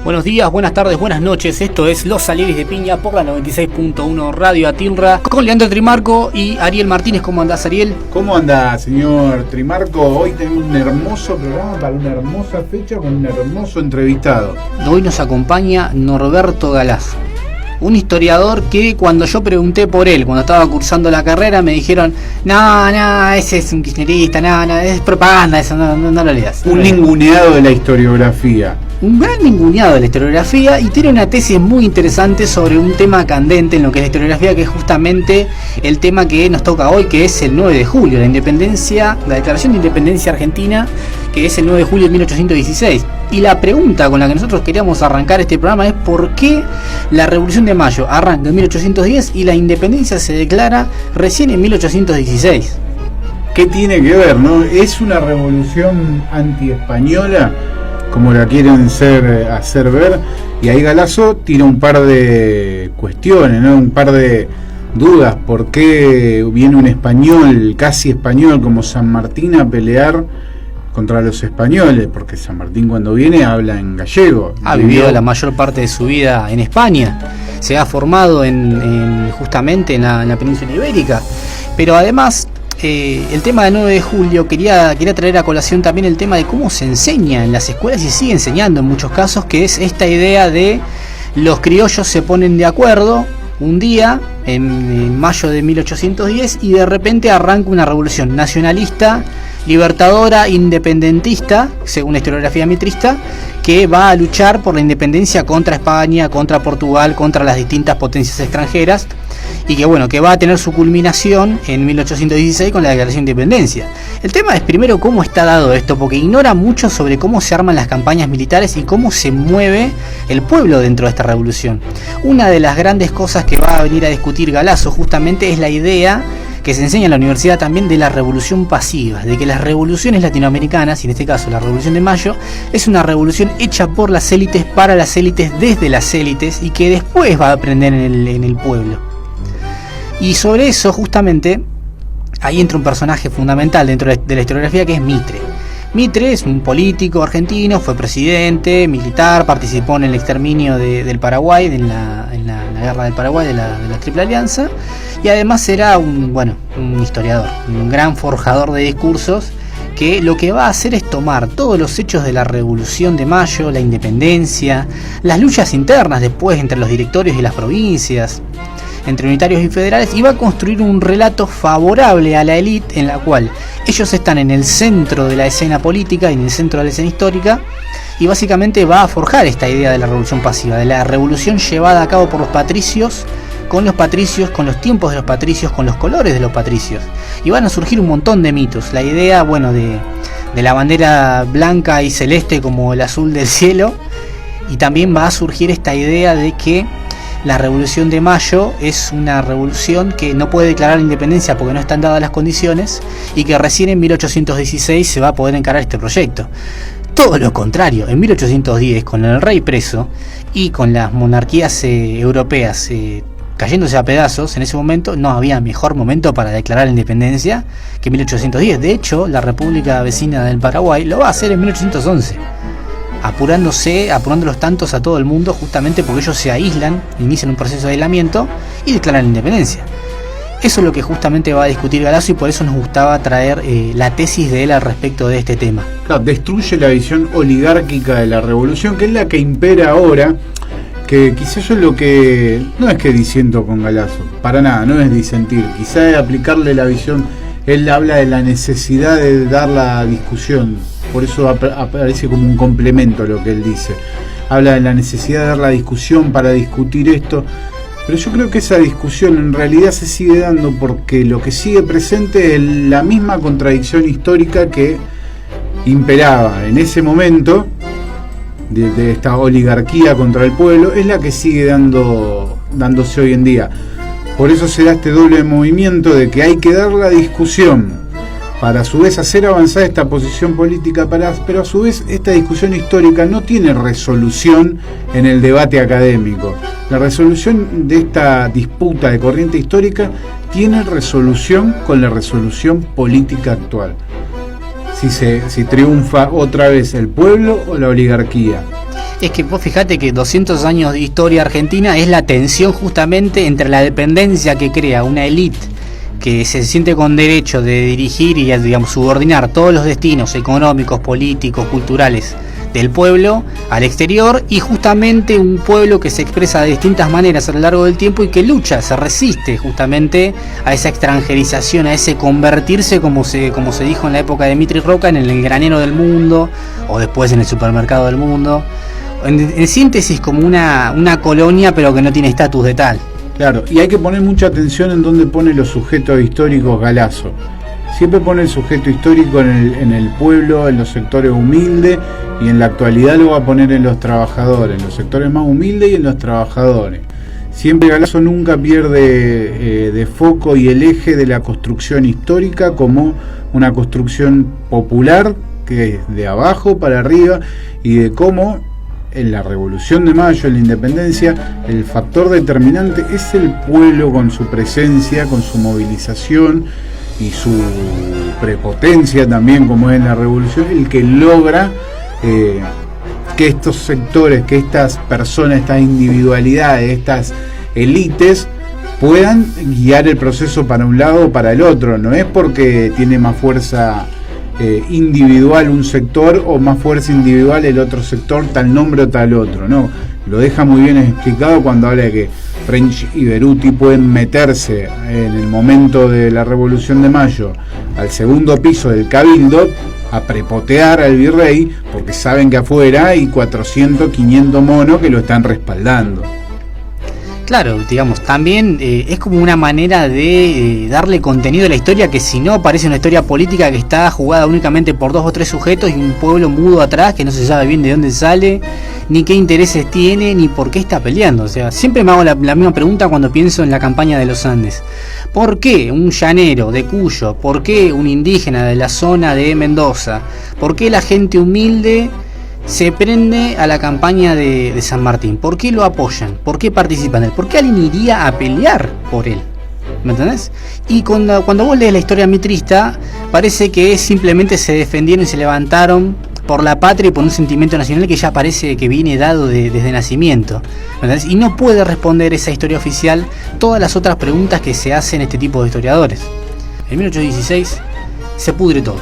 Buenos días, buenas tardes, buenas noches. Esto es Los Salieres de Piña por la 96.1 Radio Atilra con Leandro Trimarco y Ariel Martínez. ¿Cómo andás, Ariel? ¿Cómo anda, señor Trimarco? Hoy tenemos un hermoso programa para una hermosa fecha con un hermoso entrevistado. Hoy nos acompaña Norberto Galaz, un historiador que cuando yo pregunté por él, cuando estaba cursando la carrera, me dijeron: no, ese es un kirchnerista, no, es propaganda, eso no lo leas. Un ninguneado de la historiografía. Un gran ninguneado de la historiografía, y tiene una tesis muy interesante sobre un tema candente en lo que es la historiografía, que es justamente el tema que nos toca hoy, que es el 9 de julio, la independencia, la declaración de independencia argentina, que es el 9 de julio de 1816. Y la pregunta con la que nosotros queríamos arrancar este programa es: ¿por qué la Revolución de Mayo arranca en 1810 y la independencia se declara recién en 1816? ¿Qué tiene que ver, no? ¿Es una revolución anti-española, como la quieren hacer ver? Y ahí Galazo tira un par de cuestiones, ¿no? Un par de dudas. ¿Por qué viene un español, casi español, como San Martín a pelear contra los españoles? Porque San Martín, cuando viene, habla en gallego. Ha vivido la mayor parte de su vida en España. Se ha formado justamente en la península ibérica. Pero además, el tema del 9 de julio quería traer a colación también el tema de cómo se enseña en las escuelas, y sigue enseñando en muchos casos, que es esta idea de los criollos se ponen de acuerdo un día en mayo de 1810 y de repente arranca una revolución nacionalista, libertadora, independentista, según la historiografía mitrista, que va a luchar por la independencia contra España, contra Portugal, contra las distintas potencias extranjeras, y que va a tener su culminación en 1816 con la Declaración de Independencia. El tema es primero cómo está dado esto, porque ignora mucho sobre cómo se arman las campañas militares y cómo se mueve el pueblo dentro de esta revolución. Una de las grandes cosas que va a venir a discutir Galazo justamente es la idea que se enseña en la universidad también de la revolución pasiva, de que las revoluciones latinoamericanas, y en este caso la Revolución de Mayo, es una revolución hecha por las élites, para las élites, desde las élites, y que después va a aprender en el pueblo. Y sobre eso, justamente, ahí entra un personaje fundamental dentro de la historiografía, que es Mitre. Mitre es un político argentino, fue presidente, militar, participó en el exterminio del Paraguay, en la guerra del Paraguay, de la Triple Alianza, y además era un historiador, un gran forjador de discursos, que lo que va a hacer es tomar todos los hechos de la Revolución de Mayo, la independencia, las luchas internas después entre los directorios y las provincias, entre unitarios y federales, y va a construir un relato favorable a la élite, en la cual ellos están en el centro de la escena política y en el centro de la escena histórica, y básicamente va a forjar esta idea de la revolución pasiva, de la revolución llevada a cabo por los patricios, con los tiempos de los patricios, con los colores de los patricios, y van a surgir un montón de mitos. La idea, de la bandera blanca y celeste como el azul del cielo, y también va a surgir esta idea de que la Revolución de Mayo es una revolución que no puede declarar independencia porque no están dadas las condiciones, y que recién en 1816 se va a poder encarar este proyecto. Todo lo contrario, en 1810, con el rey preso y con las monarquías europeas cayéndose a pedazos, en ese momento no había mejor momento para declarar la independencia que 1810. De hecho, la República Vecina del Paraguay lo va a hacer en 1811. Apurando los tantos a todo el mundo, justamente porque ellos se aíslan, inician un proceso de aislamiento y declaran la independencia. Eso es lo que justamente va a discutir Galazo, y por eso nos gustaba traer la tesis de él al respecto de este tema. Claro, destruye la visión oligárquica de la revolución, que es la que impera ahora, que quizás yo lo que... no es que disiento con Galazo, para nada, no es disentir, quizás es aplicarle la visión. Él habla de la necesidad de dar la discusión, por eso aparece como un complemento lo que él dice. Habla de la necesidad de dar la discusión para discutir esto, pero yo creo que esa discusión en realidad se sigue dando porque lo que sigue presente es la misma contradicción histórica que imperaba en ese momento, de esta oligarquía contra el pueblo, es la que sigue dándose hoy en día. Por eso se da este doble movimiento de que hay que dar la discusión para a su vez hacer avanzar esta posición política, pero a su vez esta discusión histórica no tiene resolución en el debate académico. La resolución de esta disputa de corriente histórica tiene resolución con la resolución política actual. Si triunfa otra vez el pueblo o la oligarquía. Es que vos fijate que 200 años de historia argentina es la tensión justamente entre la dependencia que crea una élite que se siente con derecho de dirigir y, digamos, subordinar todos los destinos económicos, políticos, culturales del pueblo al exterior, y justamente un pueblo que se expresa de distintas maneras a lo largo del tiempo y que lucha, se resiste justamente a esa extranjerización, a ese convertirse, como se dijo en la época de Mitri Roca, en el granero del mundo o después en el supermercado del mundo. En síntesis, como una colonia, pero que no tiene estatus de tal. Claro, y hay que poner mucha atención en dónde pone los sujetos históricos Galazo. Siempre pone el sujeto histórico en el pueblo, en los sectores humildes, y en la actualidad lo va a poner en los trabajadores, en los sectores más humildes y en los trabajadores. Siempre Galazo nunca pierde de foco y el eje de la construcción histórica como una construcción popular, que es de abajo para arriba, y de cómo en la Revolución de Mayo, en la Independencia, el factor determinante es el pueblo, con su presencia, con su movilización y su prepotencia también, como es en la Revolución, el que logra que estos sectores, que estas personas, estas individualidades, estas élites puedan guiar el proceso para un lado o para el otro. No es porque tiene más fuerza individual un sector o más fuerza individual el otro sector, tal nombre o tal otro, no, lo deja muy bien explicado cuando habla de que French y Beruti pueden meterse en el momento de la Revolución de Mayo al segundo piso del Cabildo a prepotear al virrey porque saben que afuera hay 400, 500 monos que lo están respaldando. Claro, digamos, también es como una manera de darle contenido a la historia, que si no parece una historia política que está jugada únicamente por 2 o 3 sujetos y un pueblo mudo atrás que no se sabe bien de dónde sale, ni qué intereses tiene, ni por qué está peleando. O sea, siempre me hago la misma pregunta cuando pienso en la campaña de los Andes. ¿Por qué un llanero de Cuyo? ¿Por qué un indígena de la zona de Mendoza? ¿Por qué la gente humilde se prende a la campaña de San Martín? ¿Por qué lo apoyan? ¿Por qué participan de él? ¿Por qué alguien iría a pelear por él? ¿Me entendés? Y cuando vos lees la historia mitrista, parece que simplemente se defendieron y se levantaron por la patria y por un sentimiento nacional que ya parece que viene dado desde nacimiento. ¿Me entendés? Y no puede responder esa historia oficial todas las otras preguntas que se hacen este tipo de historiadores. En 1816 se pudre todo.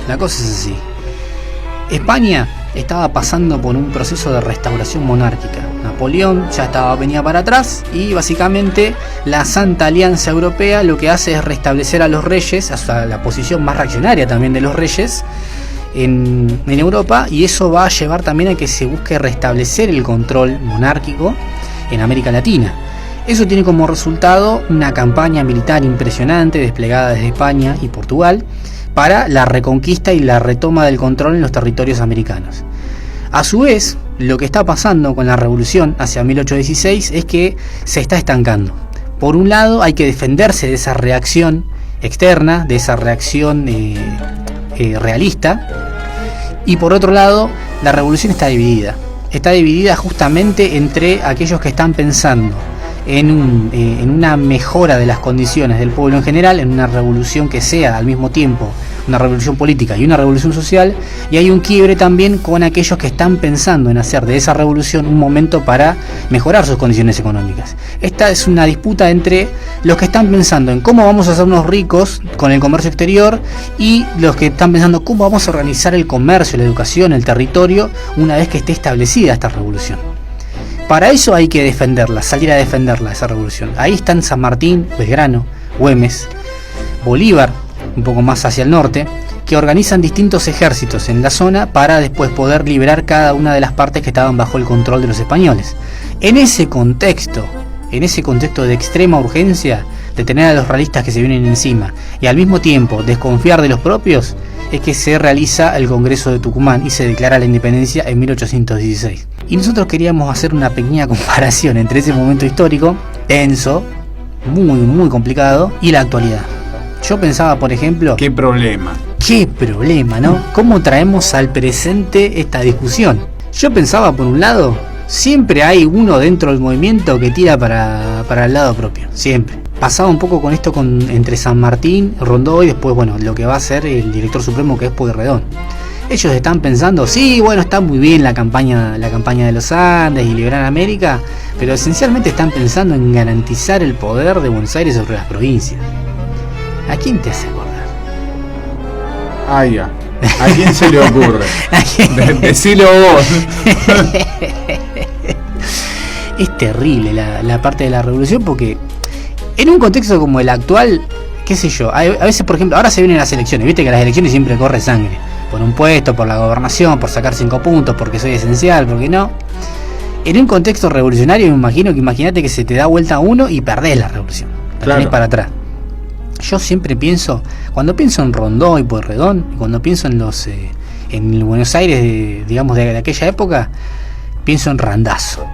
La cosa es así. España estaba pasando por un proceso de restauración monárquica. Napoleón ya venía para atrás, y básicamente la Santa Alianza Europea lo que hace es restablecer a los reyes, a la posición más reaccionaria también de los reyes en Europa, y eso va a llevar también a que se busque restablecer el control monárquico en América Latina. Eso tiene como resultado una campaña militar impresionante desplegada desde España y Portugal para la reconquista y la retoma del control en los territorios americanos. A su vez, lo que está pasando con la revolución hacia 1816 es que se está estancando. Por un lado, hay que defenderse de esa reacción externa, de esa reacción realista, y por otro lado, la revolución está dividida. Está dividida justamente entre aquellos que están pensando en una mejora de las condiciones del pueblo en general, en una revolución que sea al mismo tiempo una revolución política y una revolución social, y hay un quiebre también con aquellos que están pensando en hacer de esa revolución un momento para mejorar sus condiciones económicas. Esta es una disputa entre los que están pensando en cómo vamos a hacernos ricos con el comercio exterior y los que están pensando cómo vamos a organizar el comercio, la educación, el territorio una vez que esté establecida esta revolución. Para eso hay que defenderla, salir a defenderla, esa revolución. Ahí están San Martín, Belgrano, Güemes, Bolívar, un poco más hacia el norte, que organizan distintos ejércitos en la zona para después poder liberar cada una de las partes que estaban bajo el control de los españoles. En ese contexto de extrema urgencia, de tener a los realistas que se vienen encima y al mismo tiempo desconfiar de los propios, es que se realiza el Congreso de Tucumán y se declara la independencia en 1816. Y nosotros queríamos hacer una pequeña comparación entre ese momento histórico, tenso, muy muy complicado, y la actualidad. Yo pensaba, por ejemplo... ¿Qué problema, ¿no? ¿Cómo traemos al presente esta discusión? Yo pensaba, por un lado, siempre hay uno dentro del movimiento que tira para el lado propio, siempre. Pasaba un poco con esto entre San Martín, Rondó y después, bueno, lo que va a ser el director supremo, que es Pueyrredón. Ellos están pensando, sí, bueno, está muy bien la campaña de los Andes y liberar América, pero esencialmente están pensando en garantizar el poder de Buenos Aires sobre las provincias. ¿A quién te hace acordar? Ah, ya. ¿A quién se le ocurre? Decilo vos. Es terrible la parte de la revolución, porque en un contexto como el actual, qué sé yo, a veces, por ejemplo, ahora se vienen las elecciones, viste que las elecciones siempre corre sangre, por un puesto, por la gobernación, por sacar 5 puntos, porque soy esencial, porque no. En un contexto revolucionario, imagínate que se te da vuelta uno y perdés la revolución, la tenés para atrás. Yo siempre pienso, cuando pienso en Rondó y Pueyrredón, y cuando pienso en en Buenos Aires, digamos, de aquella época, pienso en Randazzo.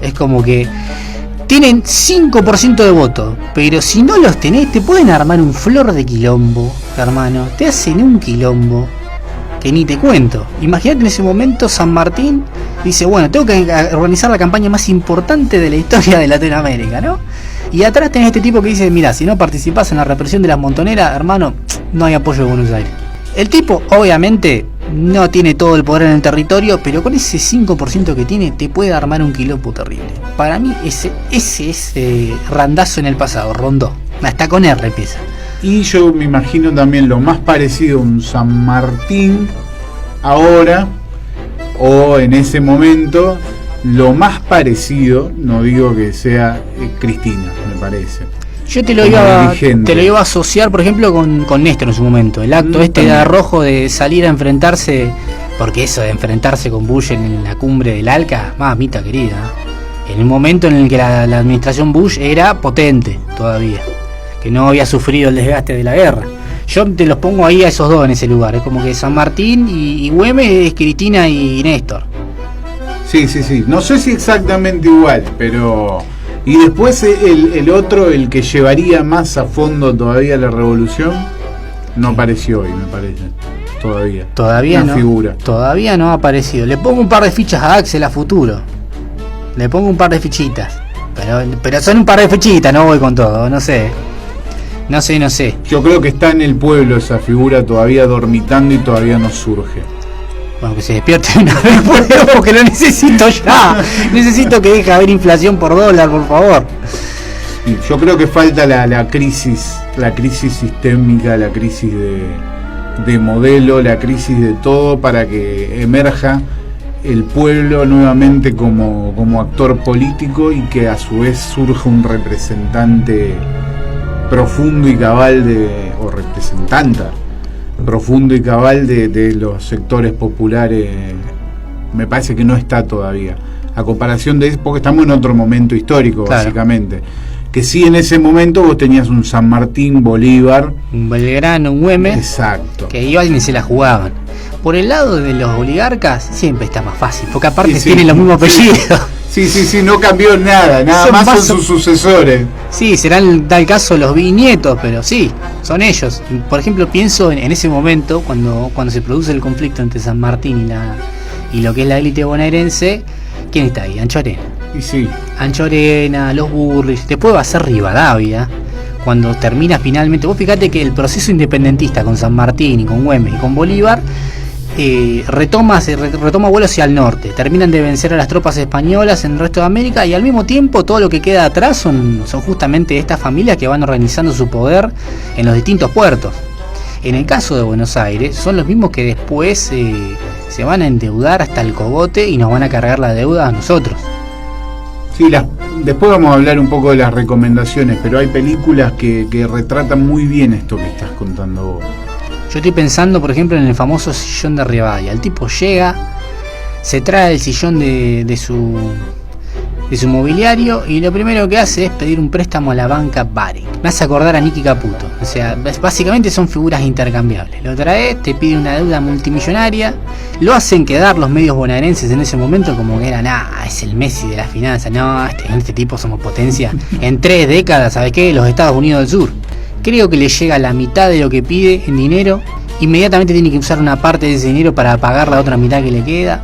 Es como que tienen 5% de voto, pero si no los tenés, te pueden armar un flor de quilombo, hermano. Te hacen un quilombo que ni te cuento. Imagínate en ese momento San Martín dice, bueno, tengo que organizar la campaña más importante de la historia de Latinoamérica, ¿no? Y atrás tenés este tipo que dice, mira, si no participás en la represión de las montoneras, hermano, no hay apoyo de Buenos Aires. El tipo, obviamente, no tiene todo el poder en el territorio, pero con ese 5% que tiene, te puede armar un quilombo terrible. Para mí, ese es Randazzo en el pasado, Rondó. Hasta con R empieza. Y yo me imagino también lo más parecido a un San Martín ahora, o en ese momento, lo más parecido, no digo que sea Cristina, me parece. Yo te lo iba a asociar, por ejemplo, con Néstor en su momento. El acto de Arrojo de salir a enfrentarse, porque eso de enfrentarse con Bush en la cumbre del ALCA, mamita querida, en un momento en el que la administración Bush era potente todavía, que no había sufrido el desgaste de la guerra. Yo te los pongo ahí a esos dos en ese lugar. Es como que San Martín y Güemes es Cristina y Néstor. Sí. No sé si exactamente igual, pero... Y después el otro, el que llevaría más a fondo todavía la revolución, no apareció hoy, me parece. Todavía no. Figura. Todavía no ha aparecido. Le pongo un par de fichas a Axel a futuro. Le pongo un par de fichitas. Pero son un par de fichitas, no voy con todo, no sé. No sé. Yo creo que está en el pueblo esa figura todavía dormitando y todavía no surge. Bueno, que se despierte una vez porque lo necesito ya. Necesito que deje haber inflación por dólar, por favor. Yo creo que falta la crisis sistémica, la crisis de modelo, la crisis de todo para que emerja el pueblo nuevamente como actor político y que a su vez surja un representante profundo y cabal profundo y cabal de los sectores populares. Me parece que no está todavía, a comparación de, porque estamos en otro momento histórico, claro. Básicamente, que sí, en ese momento vos tenías un San Martín, Bolívar, un Belgrano, un Güemes, exacto, que iban y se la jugaban. Por el lado de los oligarcas siempre está más fácil, porque aparte tienen los mismos apellidos. Sí, no cambió nada más son sus sucesores. Sí, serán tal caso los bisnietos, pero sí, son ellos. Por ejemplo, pienso en ese momento, cuando se produce el conflicto entre San Martín y lo que es la élite bonaerense, ¿quién está ahí? Anchorena. Y sí. Anchorena, los Burris, después va a ser Rivadavia, cuando termina finalmente. Vos fíjate que el proceso independentista con San Martín y con Güemes y con Bolívar retoma vuelo hacia el norte, terminan de vencer a las tropas españolas en el resto de América, y al mismo tiempo todo lo que queda atrás son justamente estas familias que van organizando su poder en los distintos puertos. En el caso de Buenos Aires son los mismos que después se van a endeudar hasta el cogote y nos van a cargar la deuda a nosotros. Sí, después vamos a hablar un poco de las recomendaciones, pero hay películas que retratan muy bien esto que estás contando vos. Yo estoy pensando, por ejemplo, en el famoso sillón de Rivadavia. El tipo llega, se trae el sillón de su mobiliario y lo primero que hace es pedir un préstamo a la banca Barrick. Me hace acordar a Nicky Caputo. O sea, básicamente son figuras intercambiables. Lo trae, te pide una deuda multimillonaria, lo hacen quedar los medios bonaerenses en ese momento como que eran, es el Messi de las finanzas. No, este tipo somos potencia. En 3 décadas, ¿sabes qué? Los Estados Unidos del Sur. Creo que le llega la mitad de lo que pide en dinero. Inmediatamente tiene que usar una parte de ese dinero para pagar la otra mitad que le queda.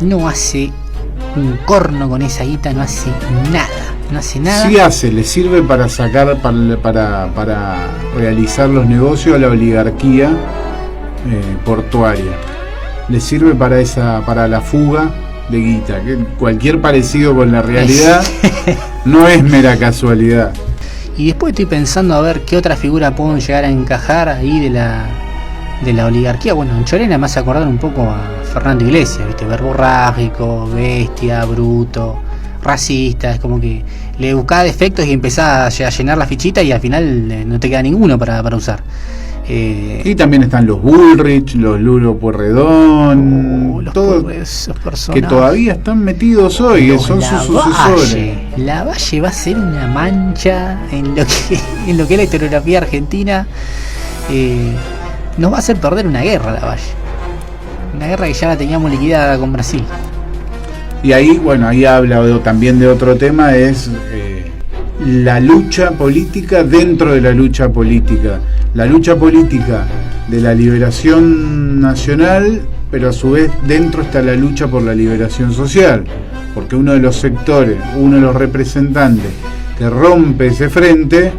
No hace un corno con esa guita, no hace nada. Sí le sirve para sacar, para realizar los negocios a la oligarquía portuaria. le sirve para la fuga de guita, que cualquier parecido con la realidad no es mera casualidad. Y después estoy pensando a ver qué otra figura pueden llegar a encajar ahí de la oligarquía. Bueno, en Chorena me hace acordar un poco a Fernando Iglesias, ¿viste? Verborrágico, bestia, bruto, racista. Es como que le buscás defectos y empezás a llenar la fichita y al final no te queda ninguno para usar. Y también están los Bullrich, los Lulo Pueyrredón, todos esos personajes que todavía están metidos hoy, que son sus sucesores. Lavalle va a ser una mancha en lo que es la historiografía argentina. Nos va a hacer perder una guerra, Lavalle. Una guerra que ya la teníamos liquidada con Brasil. Y ahí, bueno, ahí habla también de otro tema, es la lucha política dentro de la lucha política. La lucha política de la liberación nacional, pero a su vez dentro está la lucha por la liberación social. Porque uno de los sectores, uno de los representantes que rompe ese frente,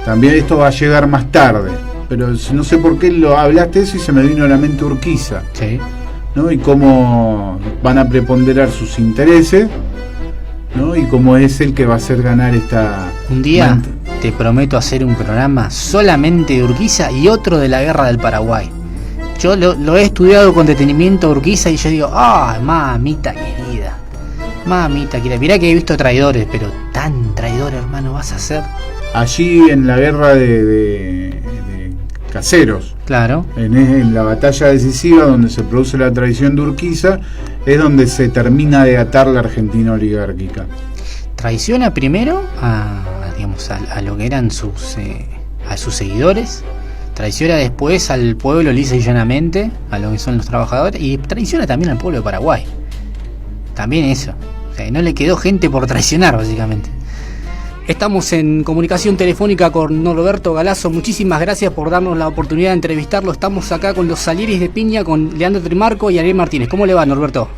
también esto va a llegar más tarde. Pero no sé por qué lo hablaste eso y se me vino a la mente Urquiza. Sí. ¿No? Y cómo van a preponderar sus intereses, ¿no? Y cómo es el que va a hacer ganar esta... Un día te prometo hacer un programa solamente de Urquiza y otro de la guerra del Paraguay. Yo lo he estudiado con detenimiento Urquiza y yo digo, mamita querida, mirá que he visto traidores, pero tan traidor, hermano, vas a ser. Allí en la guerra de Caseros, claro, en la batalla decisiva donde se produce la traición de Urquiza, es donde se termina de atar la Argentina oligárquica. Traiciona primero a lo que eran a sus seguidores, traiciona después al pueblo lisa y llanamente, a lo que son los trabajadores, y traiciona también al pueblo de Paraguay. También eso, o sea, no le quedó gente por traicionar, básicamente. Estamos en comunicación telefónica con Norberto Galazo. Muchísimas gracias por darnos la oportunidad de entrevistarlo. Estamos acá con los Salieris de Piña, con Leandro Trimarco y Ariel Martínez. ¿Cómo le va, Norberto?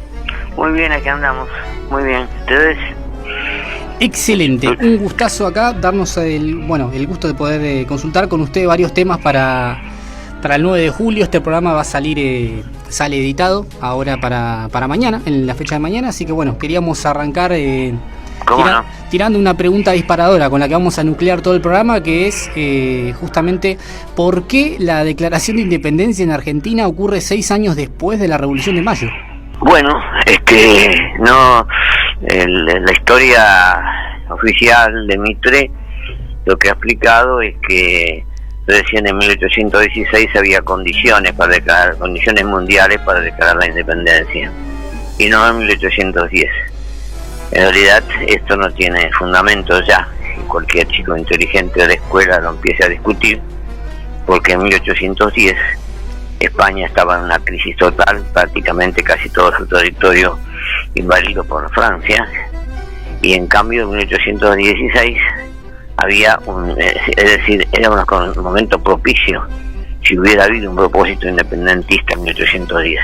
Muy bien, aquí andamos. Muy bien. ¿Ustedes? Excelente. Un gustazo acá, darnos el gusto de poder consultar con usted varios temas para el 9 de julio. Este programa va a salir, sale editado ahora para mañana, en la fecha de mañana. Así que bueno, queríamos arrancar... tirando una pregunta disparadora con la que vamos a nuclear todo el programa, que es justamente ¿por qué la declaración de independencia en Argentina ocurre 6 años después de la Revolución de Mayo? Bueno, es que la historia oficial de Mitre lo que ha explicado es que recién en 1816 había condiciones mundiales para declarar la independencia, y no en 1810. En realidad esto no tiene fundamento ya, y cualquier chico inteligente de la escuela lo empieza a discutir, porque en 1810 España estaba en una crisis total, prácticamente casi todo su territorio invadido por Francia, y en cambio en 1816 había era un momento propicio si hubiera habido un propósito independentista en 1810.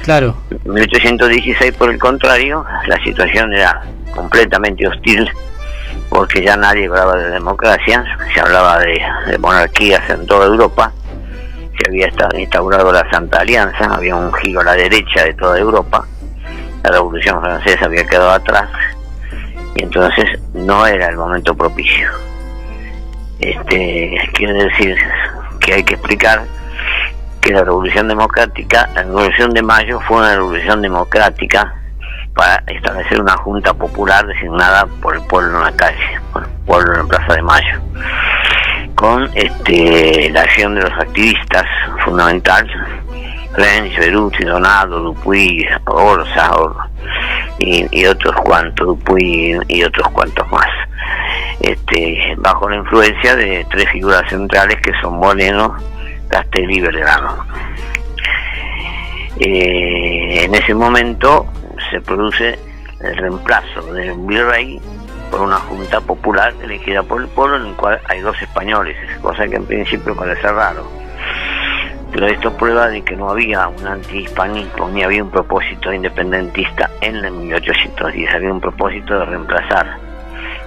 Claro. En 1816, por el contrario, la situación era completamente hostil, porque ya nadie hablaba de democracia, se hablaba de monarquías en toda Europa, se había instaurado la Santa Alianza, había un giro a la derecha de toda Europa, la Revolución Francesa había quedado atrás, y entonces no era el momento propicio. Quiere decir que hay que explicar que la Revolución Democrática, la Revolución de Mayo fue una revolución democrática para establecer una junta popular designada por el pueblo en la calle, por el pueblo en la Plaza de Mayo, con la acción de los activistas fundamental, Renz, Beruti, Donado, Dupuy, Orza y otros cuantos, Dupuy y otros cuantos más, bajo la influencia de 3 figuras centrales que son Moreno, Castelli y Belgrano. En ese momento se produce el reemplazo del virrey por una junta popular elegida por el pueblo, en el cual hay 2 españoles, cosa que en principio parece raro, pero esto prueba de que no había un antihispanismo ni había un propósito independentista en el 1810, había un propósito de reemplazar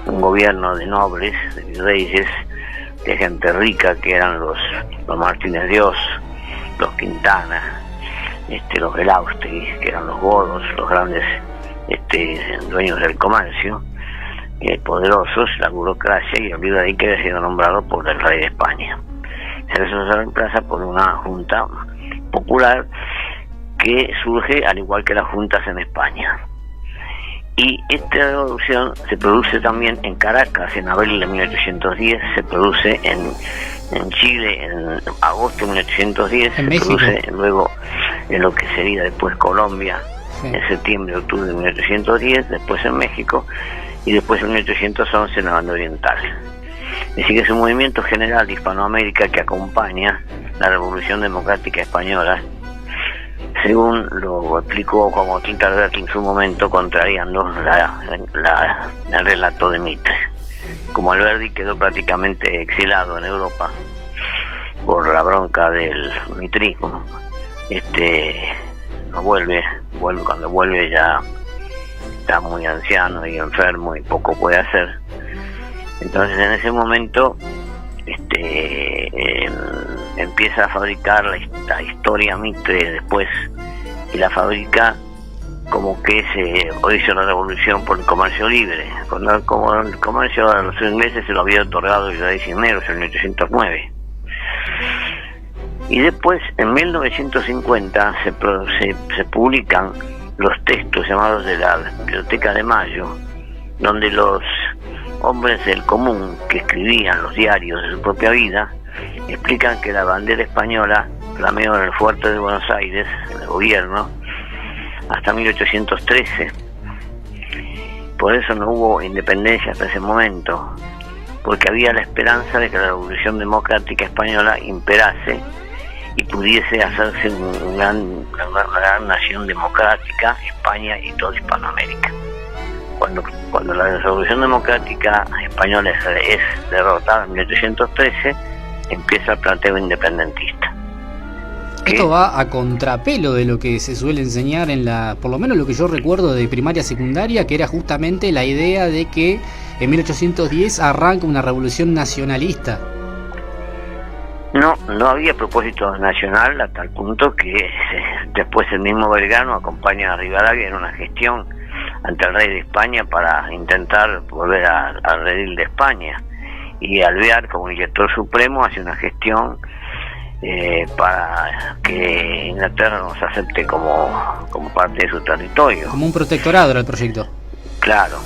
un gobierno de nobles, de virreyes, de gente rica, que eran los Martínez Dios, los Quintana, los Belaustegui, que eran los godos, los grandes dueños del comercio, poderosos, la burocracia, y olvida de ahí que había sido nombrado por el rey de España. Eso se reemplaza por una junta popular que surge al igual que las juntas en España. Y esta revolución se produce también en Caracas en abril de 1810, se produce en Chile en agosto de 1810, en se México. produce luego en lo que sería después Colombia, sí, en septiembre, octubre de 1810, después en México y después en 1811 en la banda oriental. Es decir, que es un movimiento general de Hispanoamérica que acompaña la Revolución Democrática Española, según lo explicó como Tinta Alberti en su momento, contrariando el relato de Mitre. Como Alberti quedó prácticamente exilado en Europa por la bronca del mitrismo, no vuelve, cuando vuelve ya está muy anciano y enfermo y poco puede hacer. Entonces en ese momento empieza a fabricar la historia Mitre después, y la fabrica como que se hizo la revolución por el comercio libre, como el comercio a los ingleses se lo había otorgado el rey Cisneros en 1809. Y después, en 1950, se publican los textos llamados de la Biblioteca de Mayo, donde los hombres del común que escribían los diarios de su propia vida explican que la bandera española flameó en el fuerte de Buenos Aires, en el gobierno, hasta 1813. Por eso no hubo independencia hasta ese momento, porque había la esperanza de que la Revolución Democrática Española imperase y pudiese hacerse una gran nación democrática, España y toda Hispanoamérica. Cuando la Revolución Democrática Española es derrotada en 1813, empieza el planteo independentista. Esto va a contrapelo de lo que se suele enseñar por lo menos lo que yo recuerdo de primaria secundaria, que era justamente la idea de que en 1810 arranca una revolución nacionalista. No había propósito nacional, a tal punto que después el mismo Belgrano acompaña a Rivadavia en una gestión ante el rey de España para intentar volver al redil de España, y Alvear, como director supremo, hace una gestión para que Inglaterra nos acepte como parte de su territorio. Como un protectorado era el proyecto. Claro.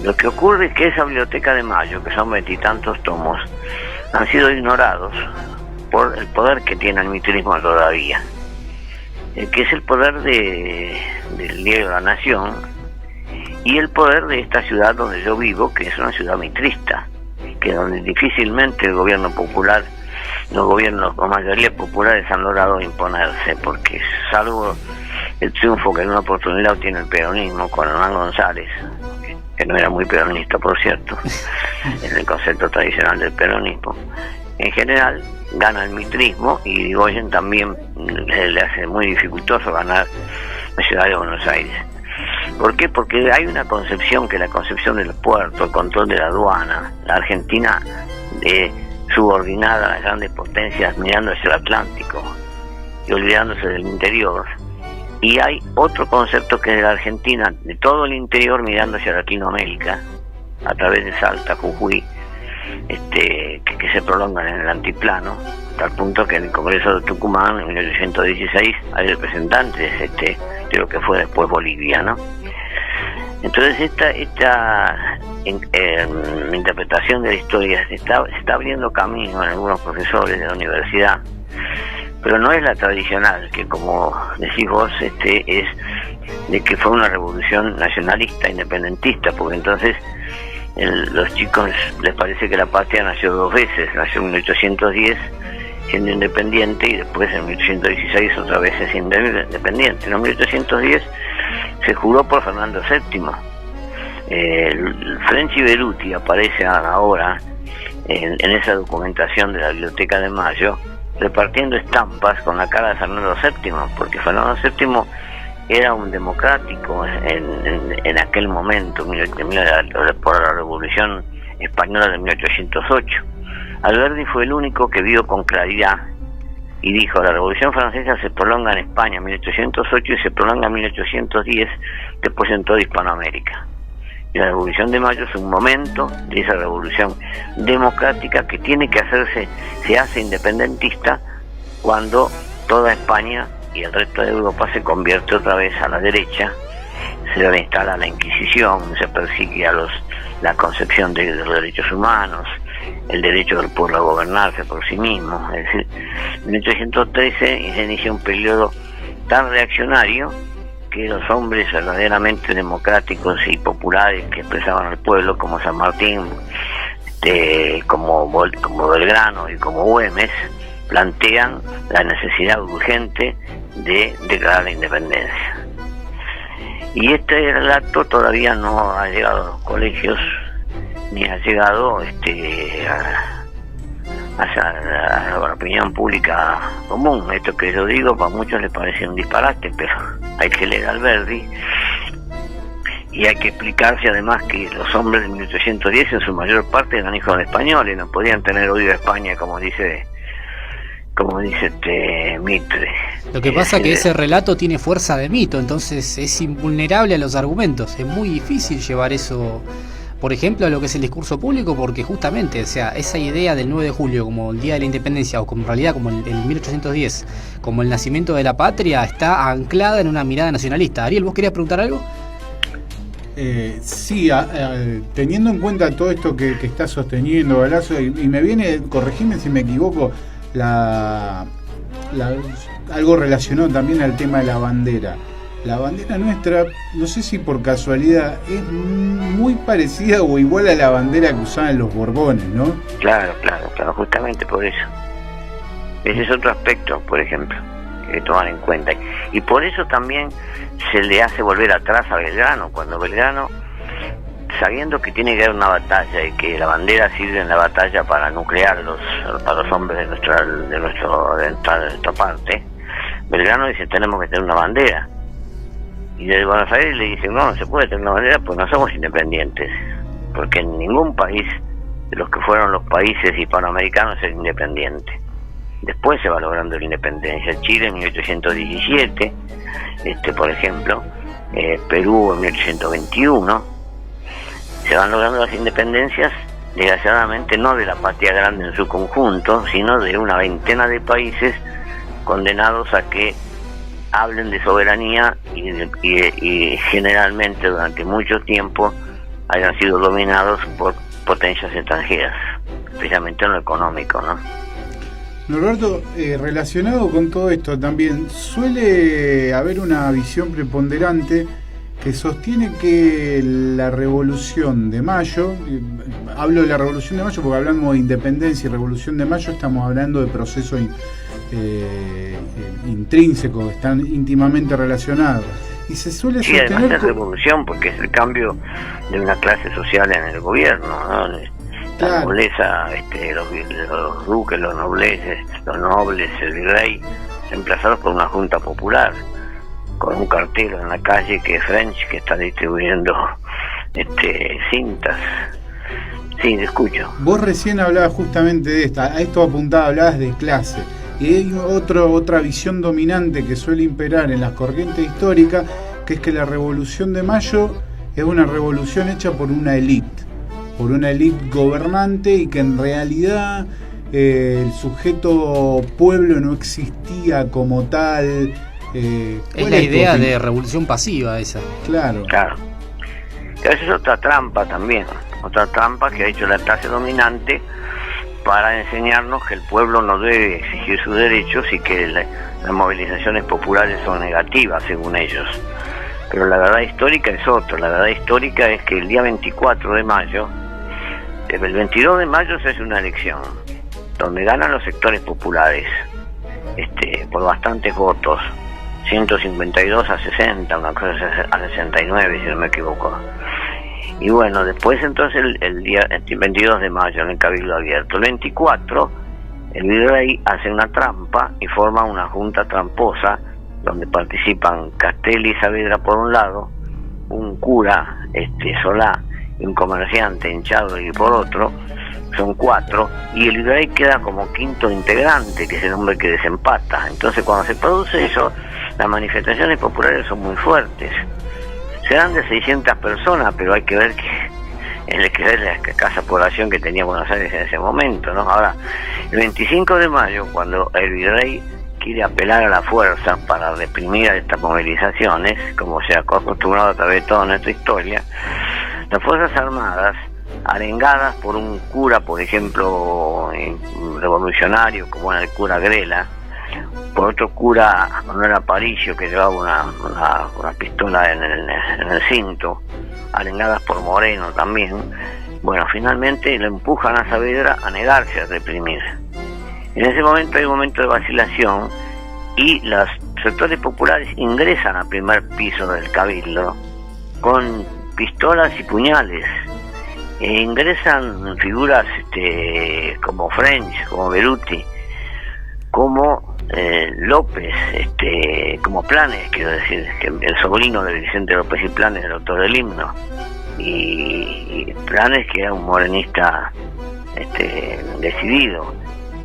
Lo que ocurre es que esa Biblioteca de Mayo, que son 20 y tantos tomos, han sido ignorados por el poder que tiene el mitrismo todavía, que es el poder del diario La Nación y el poder de esta ciudad donde yo vivo, que es una ciudad mitrista, que donde difícilmente el gobierno popular, los gobiernos con mayoría populares han logrado imponerse, porque salvo el triunfo que en una oportunidad obtiene el peronismo con Hernán González, que no era muy peronista, por cierto, en el concepto tradicional del peronismo, en general gana el mitrismo, y Irigoyen también le hace muy dificultoso ganar la ciudad de Buenos Aires. ¿Por qué? Porque hay una concepción, que es la concepción del puerto, el control de la aduana, la Argentina subordinada a las grandes potencias mirando hacia el Atlántico y olvidándose del interior. Y hay otro concepto que es de la Argentina, de todo el interior mirando hacia Latinoamérica, a través de Salta, Jujuy, que se prolongan en el altiplano, a tal punto que en el Congreso de Tucumán en 1816 hay representantes de lo que fue después Bolivia, ¿no? Entonces esta interpretación de la historia se está abriendo camino en algunos profesores de la universidad, pero no es la tradicional, que como decís vos, es de que fue una revolución nacionalista, independentista, porque entonces los chicos les parece que la patria nació dos veces, nació en 1810 siendo independiente y después en 1816 otra vez es independiente. En 1810 se juró por Fernando VII. El French Beruti aparece ahora en esa documentación de la Biblioteca de Mayo, repartiendo estampas con la cara de Fernando VII, porque Fernando VII era un democrático en aquel momento, por la Revolución Española de 1808. Alberti fue el único que vio con claridad y dijo: la Revolución Francesa se prolonga en España en 1808 y se prolonga en 1810, después en toda Hispanoamérica. Y la Revolución de Mayo es un momento de esa revolución democrática que tiene que hacerse, se hace independentista cuando toda España y el resto de Europa se convierte otra vez a la derecha, se reinstala la Inquisición, se persigue a la concepción de los derechos humanos, el derecho del pueblo a gobernarse por sí mismo. Es decir, en 1813 se inicia un periodo tan reaccionario que los hombres verdaderamente democráticos y populares que expresaban al pueblo, como San Martín, como Belgrano y como Güemes, plantean la necesidad urgente de declarar la independencia. Y este relato todavía no ha llegado a los colegios, ni ha llegado a la opinión pública común. Esto que yo digo, para muchos les parece un disparate, pero hay que leer Alberdi y hay que explicarse además que los hombres de 1810 en su mayor parte eran hijos de españoles, no podían tener odio a España, como dice Mitre. Lo que pasa es que ese relato tiene fuerza de mito, entonces es invulnerable a los argumentos. Es muy difícil llevar eso, por ejemplo, a lo que es el discurso público, porque justamente, o sea, esa idea del 9 de julio como el Día de la Independencia, o como en realidad como el 1810, como el nacimiento de la patria, está anclada en una mirada nacionalista. Ariel, ¿vos querías preguntar algo? Sí, teniendo en cuenta todo esto que está sosteniendo Galasso, y me viene, corregime si me equivoco, algo relacionado también al tema de la bandera. La bandera nuestra, no sé si por casualidad, es muy parecida o igual a la bandera que usaban los Borbones, ¿no? Claro, justamente por eso. Ese es otro aspecto, por ejemplo, que hay que tomar en cuenta. Y por eso también se le hace volver atrás a Belgrano, cuando Belgrano, sabiendo que tiene que haber una batalla y que la bandera sirve en la batalla para nuclear a los hombres de nuestra parte, Belgrano dice: tenemos que tener una bandera. Y desde Buenos Aires le dicen: no se puede tener una bandera, pues no somos independientes, porque en ningún país de los que fueron los países hispanoamericanos es independiente. Después se va logrando la independencia. Chile en 1817, por ejemplo, Perú en 1821, se van logrando las independencias, desgraciadamente no de la patria grande en su conjunto, sino de una veintena de países condenados a que hablen de soberanía y generalmente durante mucho tiempo hayan sido dominados por potencias extranjeras, especialmente en lo económico, ¿no? Norberto, relacionado con todo esto también, suele haber una visión preponderante que sostiene que la Revolución de Mayo, hablo de la Revolución de Mayo porque hablamos de independencia y Revolución de Mayo, estamos hablando de procesos intrínsecos, están íntimamente relacionados. Y se suele sostener... además es revolución porque es el cambio de una clase social en el gobierno, ¿no? La nobleza, los duques, los nobles, el virrey, reemplazados por una junta popular, con un cartel en la calle que es French, que está distribuyendo cintas. Sí, te escucho. Vos recién hablabas justamente de esta, a esto apuntaba, hablabas de clase. Y hay otra visión dominante que suele imperar en las corrientes históricas, que es que la Revolución de Mayo es una revolución hecha por una élite gobernante, y que en realidad el sujeto pueblo no existía como tal. Es la idea de revolución pasiva esa. Claro. Esa es otra trampa también, otra trampa que ha hecho la clase dominante para enseñarnos que el pueblo no debe exigir sus derechos y que las movilizaciones populares son negativas según ellos. Pero la verdad histórica es otra. La verdad histórica es que el día 24 de mayo, el 22 de mayo se hace una elección donde ganan los sectores populares por bastantes votos, 152 a 60, una cosa a 69 si no me equivoco. Y bueno, después entonces el 22 de mayo en el Cabildo Abierto, el 24 el virrey hace una trampa y forma una junta tramposa donde participan Castelli y Saavedra por un lado, un cura Solá y un comerciante hinchado y por otro, son 4, y el virrey queda como quinto integrante, que es el hombre que desempata. Entonces cuando se produce eso, las manifestaciones populares son muy fuertes. Serán de 600 personas, pero hay que ver la escasa población que tenía Buenos Aires en ese momento, ¿no? Ahora, el 25 de mayo, cuando el virrey quiere apelar a la fuerza para reprimir a estas movilizaciones, como se ha acostumbrado a través de toda nuestra historia, las Fuerzas Armadas, arengadas por un cura, por ejemplo, revolucionario, como era el cura Grela, por otro cura, Manuel Aparicio, que llevaba una pistola en el cinto, arengadas por Moreno también, bueno, finalmente lo empujan a Saavedra a negarse a reprimir. En ese momento hay un momento de vacilación y los sectores populares ingresan al primer piso del Cabildo con pistolas y puñales. Ingresan figuras como French, como Beruti, como López, como Planes, quiero decir, que el sobrino de Vicente López y Planes, el autor del himno, y Planes, que era un morenista decidido,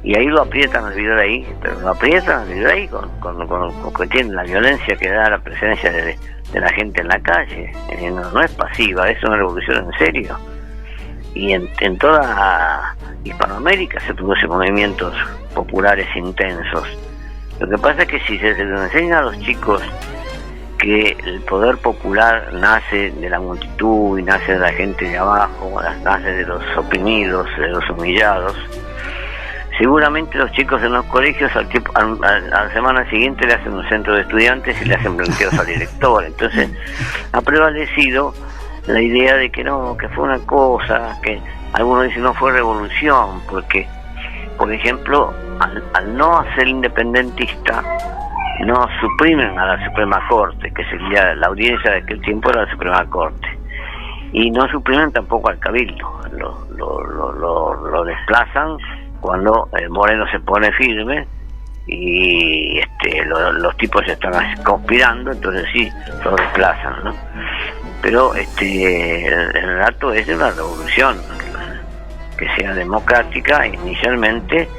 y ahí lo aprietan al virrey, pero lo aprietan al virrey con que tiene la violencia que da la presencia de la gente en la calle. No es pasiva, es una revolución en serio. Y en toda Hispanoamérica se producen movimientos populares intensos. Lo que pasa es que si se les enseña a los chicos que el poder popular nace de la multitud y nace de la gente de abajo, nace de los oprimidos, de los humillados, seguramente los chicos en los colegios a la semana siguiente le hacen un centro de estudiantes y le hacen blanqueos al director. Entonces ha prevalecido la idea de que no, que fue una cosa, que algunos dicen no fue revolución, porque, por ejemplo, al no ser independentista, no suprimen a la Suprema Corte, que sería la audiencia de aquel tiempo era la Suprema Corte, y no suprimen tampoco al Cabildo, lo desplazan cuando Moreno se pone firme y los tipos están conspirando, entonces sí, lo desplazan, ¿no? Pero el relato es de una revolución que sea democrática inicialmente,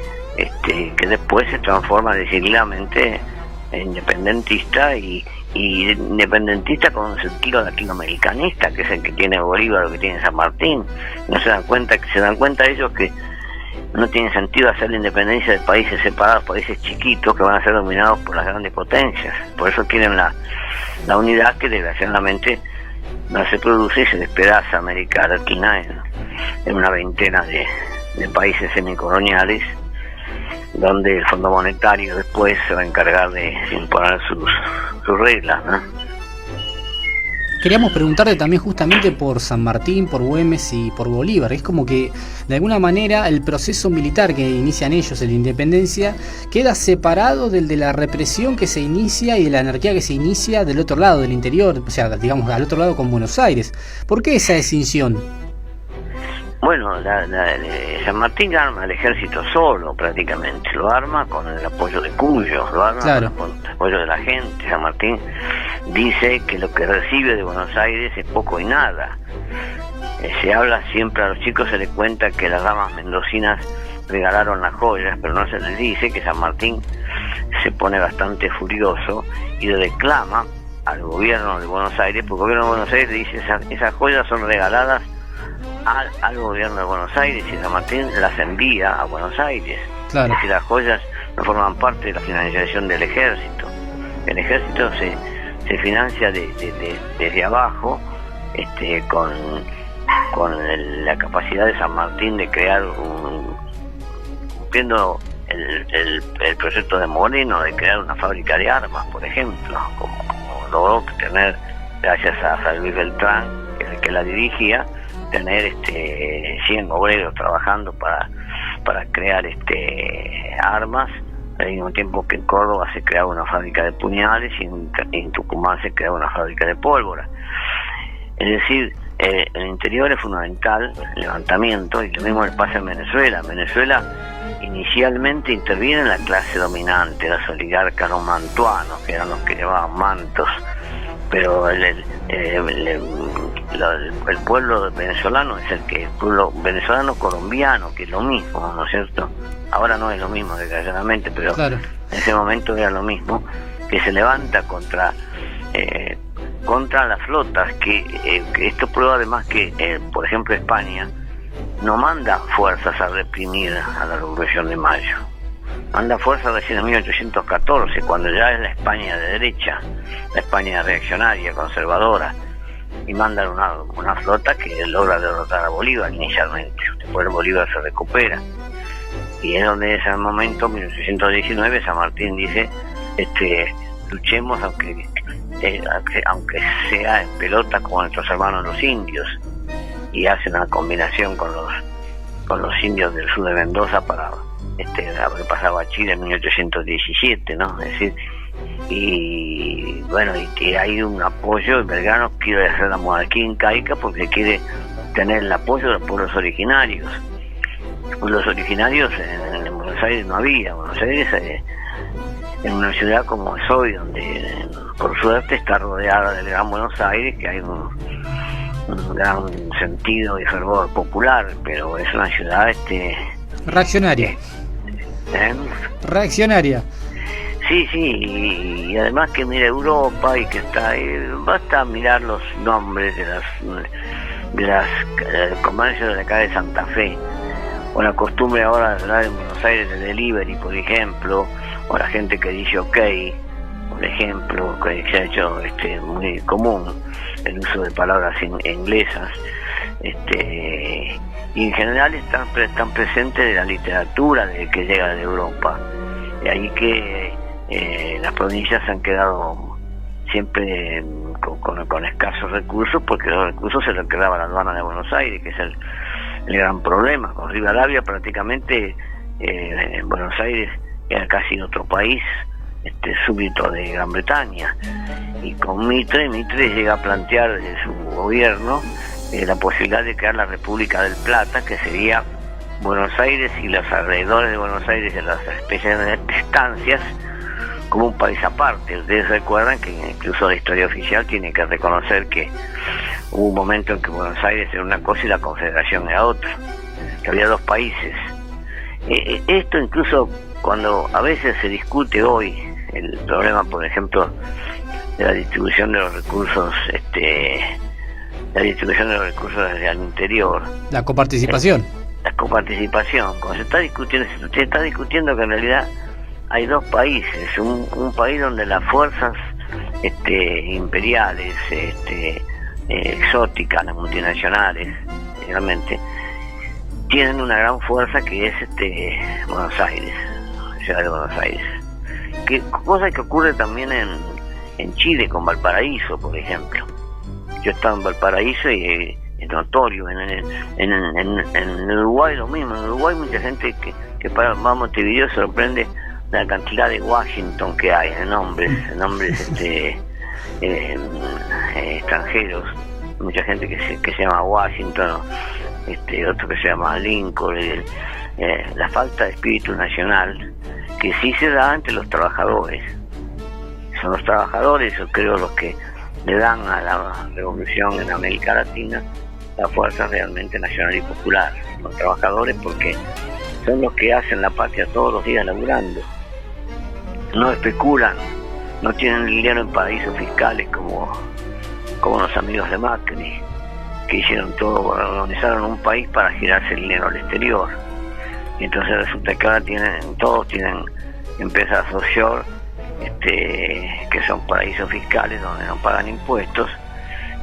que después se transforma decididamente en independentista y independentista con un sentido latinoamericanista, que es el que tiene Bolívar o que tiene San Martín. No se dan cuenta ellos que no tiene sentido hacer la independencia de países separados, países chiquitos que van a ser dominados por las grandes potencias. Por eso quieren la unidad, que desgraciadamente no se produce y se despedaza América Latina en una veintena de países semicoloniales, donde el Fondo Monetario después se va a encargar de imponer sus reglas, ¿no? Queríamos preguntarte también justamente por San Martín, por Güemes y por Bolívar. Es como que de alguna manera el proceso militar que inician ellos en la independencia queda separado del de la represión que se inicia y de la anarquía que se inicia del otro lado, del interior, o sea, digamos al otro lado con Buenos Aires. ¿Por qué esa escinsión? Bueno, San Martín arma el ejército solo prácticamente, lo arma con el apoyo de Cuyo, lo arma con el apoyo de la gente. San Martín dice que lo que recibe de Buenos Aires es poco y nada. Se habla siempre, a los chicos se les cuenta que las damas mendocinas regalaron las joyas, pero no se les dice que San Martín se pone bastante furioso y le reclama al gobierno de Buenos Aires, porque el gobierno de Buenos Aires le dice esas joyas son regaladas al gobierno de Buenos Aires y San Martín las envía a Buenos Aires. Claro. Es decir, las joyas no forman parte de la financiación del ejército. El ejército se financia desde abajo, con la capacidad de San Martín de crear cumpliendo el proyecto de Moreno de crear una fábrica de armas, por ejemplo, como logró tener gracias a San Luis Beltrán, que la dirigía, tener 100 obreros trabajando para crear armas, al mismo tiempo que en Córdoba se creaba una fábrica de puñales y en Tucumán se creaba una fábrica de pólvora. Es decir, el interior es fundamental, el levantamiento, y lo mismo le pasa en Venezuela. En Venezuela inicialmente interviene la clase dominante, los oligarcas, los mantuanos, que eran los que llevaban mantos, pero el pueblo venezolano es el pueblo venezolano colombiano, que es lo mismo, ¿no es cierto? Ahora no es lo mismo, desgraciadamente, pero claro, en ese momento era lo mismo, que se levanta contra las flotas, que esto prueba además que, por ejemplo, España no manda fuerzas a reprimir a la Revolución de Mayo. Manda fuerzas recién en 1814, cuando ya es la España de derecha, la España reaccionaria, conservadora, y mandan una flota que logra derrotar a Bolívar inicialmente. Después Bolívar se recupera, y es donde en ese momento, 1819, San Martín dice, luchemos aunque sea en pelota con nuestros hermanos los indios, y hace una combinación con los indios del sur de Mendoza para haber pasado a Chile en 1817, ¿no? Es decir, y bueno, y hay un apoyo. Belgrano quiere hacer la monarquía incaica porque quiere tener el apoyo de los pueblos originarios. Los pueblos originarios en Buenos Aires no había. Buenos Aires en una ciudad como es hoy, donde por suerte está rodeada del Gran Buenos Aires, que hay un gran sentido y fervor popular, pero es una ciudad reaccionaria. Reaccionaria. Sí, y además que mira Europa y que está ahí, basta mirar los nombres de las comercios de acá de Santa Fe, o la costumbre ahora de hablar en Buenos Aires de delivery, por ejemplo, o la gente que dice ok, por ejemplo, que se ha hecho muy común el uso de palabras inglesas, y en general están presentes de la literatura que llega de Europa. De ahí que las provincias han quedado siempre con escasos recursos, porque los recursos se los quedaba la aduana de Buenos Aires, que es el gran problema. Con Rivadavia prácticamente en Buenos Aires era casi otro país, súbdito de Gran Bretaña. Y con Mitre llega a plantear desde su gobierno la posibilidad de crear la República del Plata, que sería Buenos Aires y los alrededores de Buenos Aires, de las especies de estancias, como un país aparte. Ustedes recuerdan que incluso la historia oficial tiene que reconocer que hubo un momento en que Buenos Aires era una cosa y la Confederación era otra, que había dos países. Esto incluso cuando a veces se discute hoy el problema, por ejemplo, de la distribución de los recursos, desde el interior, la coparticipación. La coparticipación, cuando se está discutiendo que en realidad hay dos países, un país donde las fuerzas imperiales, exóticas, las multinacionales, realmente tienen una gran fuerza que es Buenos Aires, la ciudad de Buenos Aires. Cosa que ocurre también en Chile con Valparaíso, por ejemplo. Yo estaba en Valparaíso y es notorio. En Uruguay lo mismo. En Uruguay mucha gente que va a Montevideo se sorprende la cantidad de Washington que hay en nombres extranjeros. Mucha gente que se llama Washington, otro que se llama Lincoln. La falta de espíritu nacional que sí se da entre los trabajadores. Son los trabajadores, yo creo, los que le dan a la revolución en América Latina la fuerza realmente nacional y popular. Los trabajadores, porque son los que hacen la patria todos los días laburando. No especulan, no tienen dinero en paraísos fiscales como los amigos de Macri, que hicieron todo, organizaron un país para girarse el dinero al exterior. Y entonces resulta que ahora todos tienen empresas offshore, que son paraísos fiscales donde no pagan impuestos.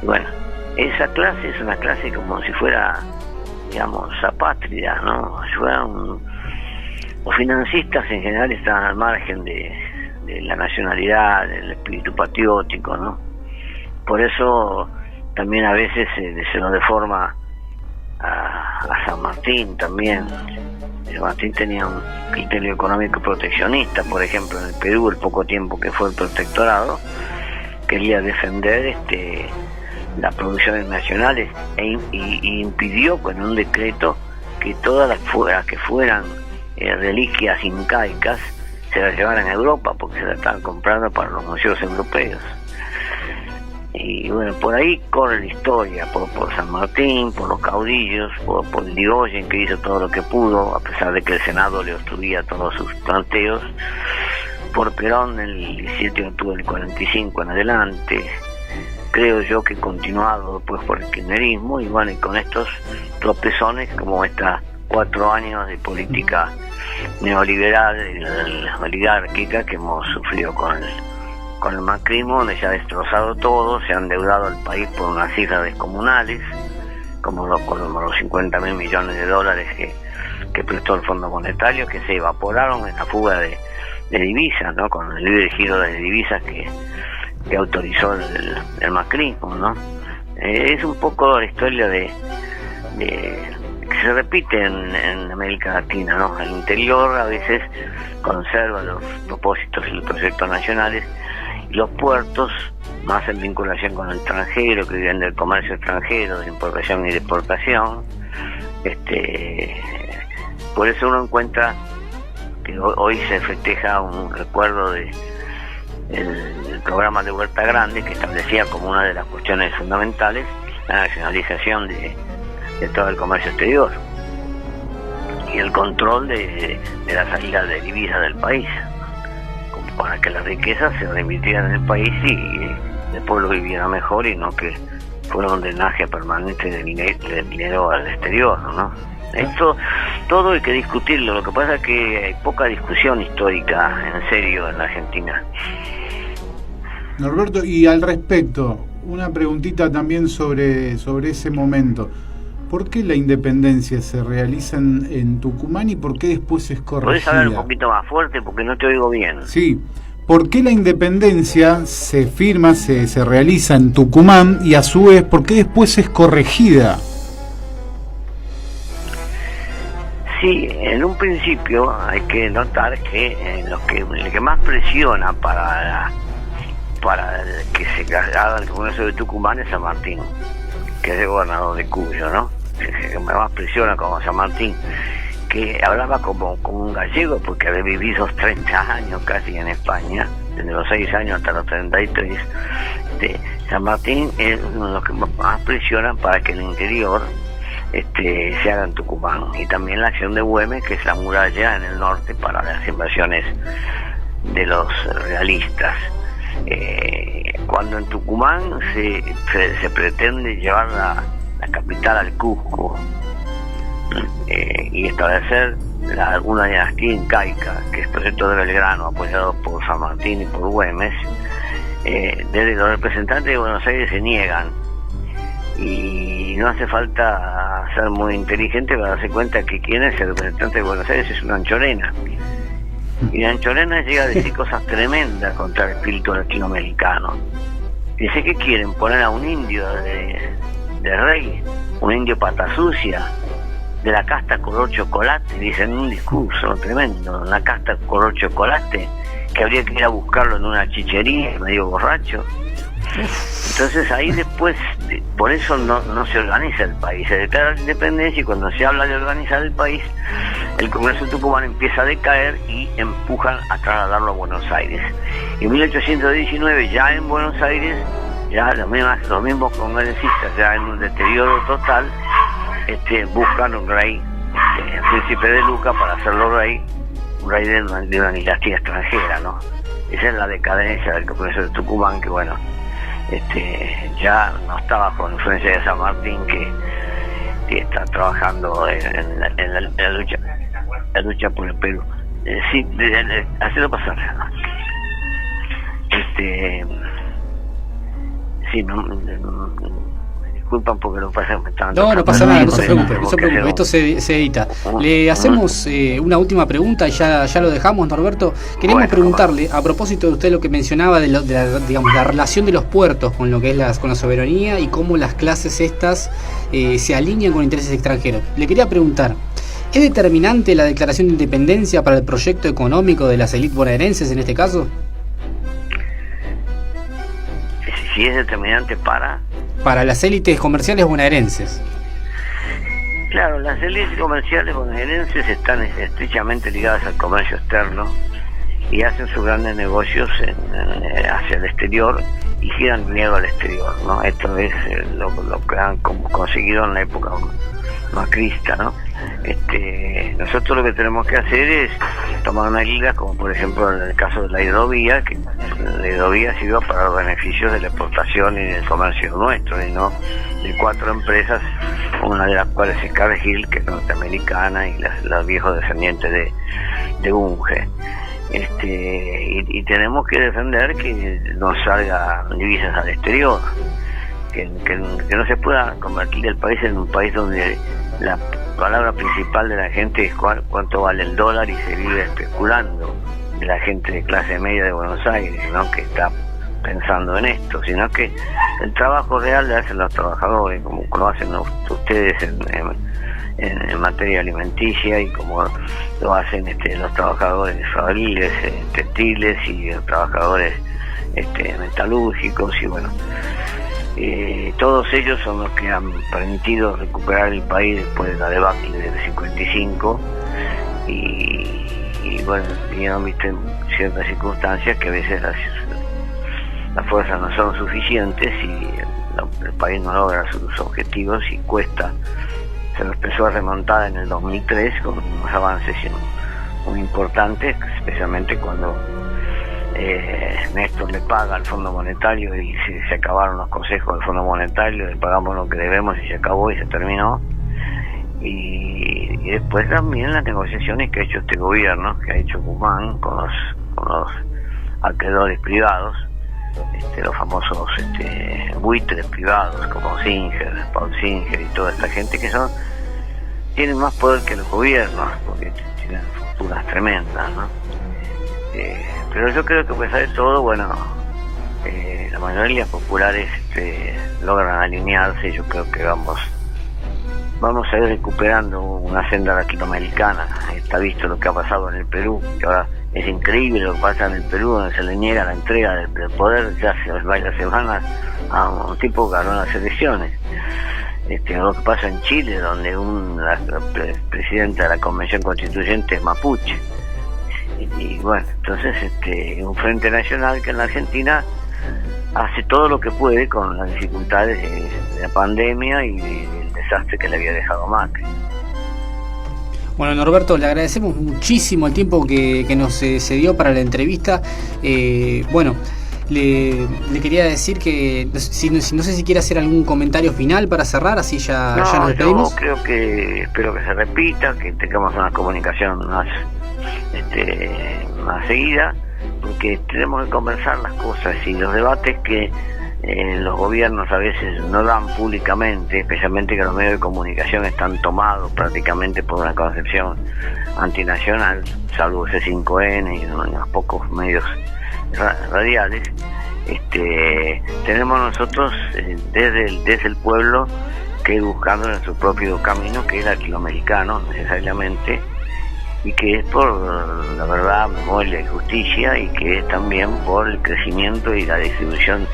Y bueno, esa clase es una clase como si fuera, digamos, apátrida, ¿no? Si fueran los financistas en general están al margen de la nacionalidad, del espíritu patriótico, ¿no? Por eso también a veces se lo deforma a San Martín también. San Martín tenía un criterio económico proteccionista, por ejemplo, en el Perú, el poco tiempo que fue el protectorado, quería defender las producciones nacionales e impidió con un decreto que todas las que fueran reliquias incaicas se las llevaran a Europa, porque se las estaban comprando para los museos europeos. Y bueno, por ahí corre la historia, por San Martín, por los caudillos, por Irigoyen, que hizo todo lo que pudo, a pesar de que el Senado le obstruía todos sus planteos, por Perón el 17 de octubre del 45 en adelante, creo yo que continuado después por el kirchnerismo, y bueno, y con estos tropezones como estos 4 años de política neoliberal, oligárquica que hemos sufrido con el macrismo, donde se ha destrozado todo, se ha endeudado el país por unas cifras descomunales, como los 50.000 millones de dólares que prestó el Fondo Monetario, que se evaporaron en la fuga de divisas, ¿no? Con el libre giro de divisas que autorizó el macrismo, ¿no? Es un poco la historia de que se repite en América Latina, ¿no? El interior a veces conserva los propósitos y los proyectos nacionales, y los puertos, más en vinculación con el extranjero, que viven del comercio extranjero, de importación y de exportación. Por eso uno encuentra que hoy se festeja un recuerdo de el programa de Huerta Grande, que establecía como una de las cuestiones fundamentales la nacionalización de todo el comercio exterior y el control de la salida de divisas del país, como para que las riquezas se reinvirtieran en el país y el pueblo viviera mejor, y no que fuera un drenaje permanente de dinero al exterior, ¿no? Esto todo hay que discutirlo. Lo que pasa es que hay poca discusión histórica en serio en la Argentina. Norberto, y al respecto, una preguntita también sobre ese momento. ¿Por qué la independencia se realiza en Tucumán y por qué después es corregida? ¿Podés hablar un poquito más fuerte porque no te oigo bien? Sí. ¿Por qué la independencia se firma, se realiza en Tucumán y a su vez, por qué después es corregida? Sí, en un principio hay que notar que el que más presiona para que se haga el Congreso de Tucumán es San Martín, que es el gobernador de Cuyo, ¿no? El que más presiona como San Martín, que hablaba como un gallego, porque había vivido 30 años casi en España, desde los 6 años hasta los 33. San Martín es uno de los que más presionan para que el interior se haga en Tucumán, y también la acción de Güemes, que es la muralla en el norte para las invasiones de los realistas. Cuando en Tucumán se pretende llevar la capital al Cusco y establecer una dinastía incaica, que es el proyecto de Belgrano, apoyado por San Martín y por Güemes, desde los representantes de Buenos Aires se niegan, y no hace falta ser muy inteligente para darse cuenta que quien es el representante de Buenos Aires es una anchorena. Y la anchorena llega a decir cosas tremendas contra el espíritu latinoamericano. Dice que quieren poner a un indio de rey, un indio pata sucia, de la casta color chocolate, dicen un discurso tremendo, la casta color chocolate, que habría que ir a buscarlo en una chichería, medio borracho. Entonces ahí después, por eso no se organiza el país, se declara la independencia, y cuando se habla de organizar el país, el Congreso de Tucumán empieza a decaer y empujan a trasladarlo a Buenos Aires. En 1819, ya en Buenos Aires, ya los mismos congresistas, ya en un deterioro total, buscan un rey, el príncipe de Luca, para hacerlo rey, un rey de una dinastía extranjera, ¿no? Esa es la decadencia del Congreso de Tucumán, que bueno, ya no está bajo la influencia de San Martín, que está trabajando en la lucha por el Perú. Sí, hacerlo pasar. Sí, me disculpan porque lo pasa. No pasa nada, no se preocupe, esto se edita. Le hacemos una última pregunta y ya lo dejamos, Norberto. Queremos preguntarle, a propósito de usted lo que mencionaba de la relación de los puertos con lo que es con la soberanía y cómo las clases estas se alinean con intereses extranjeros. Le quería preguntar, ¿es determinante la declaración de independencia para el proyecto económico de las élites bonaerenses en este caso? Sí, es determinante para las élites comerciales bonaerenses. Claro, las élites comerciales bonaerenses están estrechamente ligadas al comercio externo, y hacen sus grandes negocios hacia el exterior y giran dinero al exterior, ¿no? Esto es lo que han conseguido en la época macrista, ¿no? Nosotros lo que tenemos que hacer es tomar una liga, como por ejemplo en el caso de la hidrovía, que la hidrovía sirva para los beneficios de la exportación y del comercio nuestro, y no de 4 empresas, una de las cuales es Cargill, que es norteamericana, y los viejos descendientes de Bunge. Y tenemos que defender que no salgan divisas al exterior, que no se pueda convertir el país en un país donde la palabra principal de la gente es cuánto vale el dólar, y se vive especulando de la gente de clase media de Buenos Aires, ¿no? Que está pensando en esto, sino que el trabajo real lo hacen los trabajadores, como lo hacen ustedes en materia alimenticia, y como lo hacen los trabajadores fabriles, textiles, y los trabajadores metalúrgicos, y bueno, todos ellos son los que han permitido recuperar el país después de la debacle del 55, y bueno, digamos, viste, ciertas circunstancias que a veces las fuerzas no son suficientes y el país no logra sus objetivos, y cuesta. Se lo empezó a remontar en el 2003 con unos avances muy importantes, especialmente cuando Néstor le paga al Fondo Monetario y se acabaron los consejos del Fondo Monetario, le pagamos lo que debemos y se acabó y se terminó. Y después también las negociaciones que ha hecho este gobierno, que ha hecho Guzmán con los acreedores privados, los famosos buitres privados como Singer, Paul Singer y toda esta gente que tienen más poder que los gobiernos, porque tienen fortunas tremendas, ¿no? Pero yo creo que a pesar de todo, bueno, la mayoría populares logran alinearse, y yo creo que vamos a ir recuperando una senda latinoamericana. Está visto lo que ha pasado en el Perú, que ahora es increíble lo que pasa en el Perú, donde se le niega la entrega del poder ya hace varias semanas a un tipo que ganó las elecciones. Lo que pasa en Chile, donde la presidenta de la Convención Constituyente es mapuche. Y bueno, entonces un Frente Nacional que en la Argentina hace todo lo que puede con las dificultades de la pandemia y del desastre que le había dejado Macri. Bueno, Norberto, le agradecemos muchísimo el tiempo que nos se dio para la entrevista. Bueno, le quería decir que no sé si quiere hacer algún comentario final para cerrar, así ya nos despedimos. Yo creo que espero que se repita, que tengamos una comunicación más seguida, porque tenemos que conversar las cosas, y los debates que los gobiernos a veces no dan públicamente, especialmente que los medios de comunicación están tomados prácticamente por una concepción antinacional, salvo C5N y unos pocos medios radiales. Tenemos nosotros desde el pueblo que ir buscando nuestro propio camino, que es latinoamericano necesariamente, y que es por la verdad, memoria y justicia, y que es también por el crecimiento y la distribución